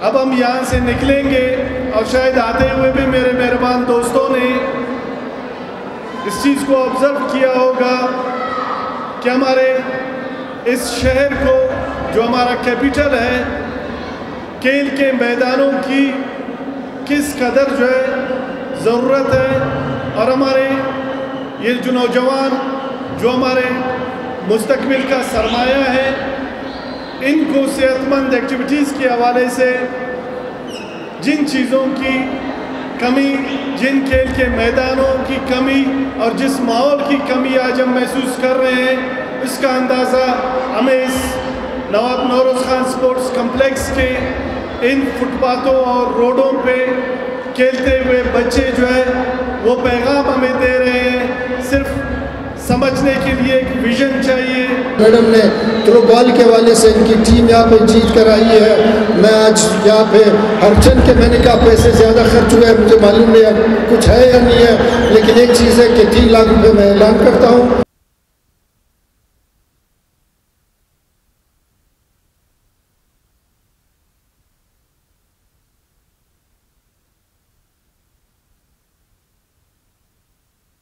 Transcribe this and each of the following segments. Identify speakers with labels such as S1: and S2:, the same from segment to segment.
S1: अब हम यहाँ से निकलेंगे और शायद आते हुए भी मेरे मेहरबान दोस्तों ने इस चीज़ को ऑब्ज़र्व किया होगा कि हमारे इस शहर को, जो हमारा कैपिटल है, खेल के मैदानों की किस कदर जो है ज़रूरत है। और हमारे ये जो नौजवान, जो हमारे मुस्तकबिल का सरमाया है, इनको सेहतमंद एक्टिविटीज़ के हवाले से जिन चीज़ों की कमी, जिन खेल के मैदानों की कमी और जिस माहौल की कमी आज हम महसूस कर रहे हैं, इसका अंदाज़ा हमें इस नवाब नौरोज़ खान स्पोर्ट्स कम्प्लेक्स के इन फुटपाथों और रोडों पे खेलते हुए बच्चे जो है वो पैगाम हमें दे रहे हैं। सिर्फ समझने के लिए एक विजन चाहिए।
S2: मैडम ने थ्रो बॉल के हवाले से इनकी टीम यहाँ पे जीत कर आई है। मैं आज यहाँ पे हर चंद के मैंने कहा पैसे ज़्यादा खर्च हुए हैं, मुझे मालूम नहीं है कुछ है या नहीं है, लेकिन एक चीज़ है कि 3 लाख रुपये मैं ऐलान करता हूँ।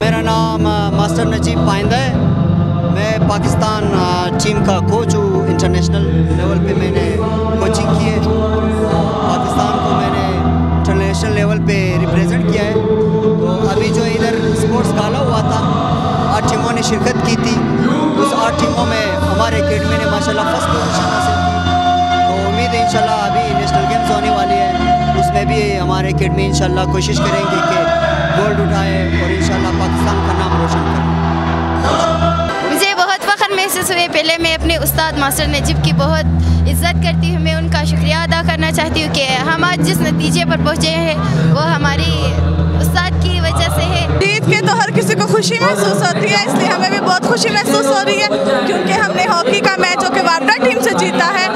S3: मेरा नाम मास्टर नजीब पाइंदा है। मैं पाकिस्तान टीम का कोच हूँ। इंटरनेशनल लेवल पे मैंने कोचिंग की है। पाकिस्तान को मैंने इंटरनेशनल लेवल पे रिप्रेजेंट किया है। तो अभी जो इधर स्पोर्ट्स गाला हुआ था, 8 टीमों ने शिरकत की थी। उस 8 टीमों में हमारे अकेडमी ने माशाल्लाह फर्स्ट पोजीशन हासिल की। तो उम्मीद है इंशाल्लाह अभी नेशनल गेम्स होने वाली है, उसमें भी हमारे अकेडमी इंशाल्लाह कोशिश करेंगे कि गोल्ड उठाए और इंशाल्लाह पाकिस्तान का नाम रोशन करें।
S4: मुझे बहुत फ़ख्र महसूस हुए। पहले मैं अपने उस्ताद मास्टर नजीब की बहुत इज़्ज़त करती हूँ। मैं उनका शुक्रिया अदा करना चाहती हूँ कि हम आज जिस नतीजे पर पहुँचे हैं वो हमारी उस्ताद की वजह से है।
S5: जीत के तो हर किसी को खुशी महसूस होती है, इसलिए हमें भी बहुत खुशी महसूस हो रही है क्योंकि हमने हॉकी का मैच जो कि वापडा टीम से जीता है,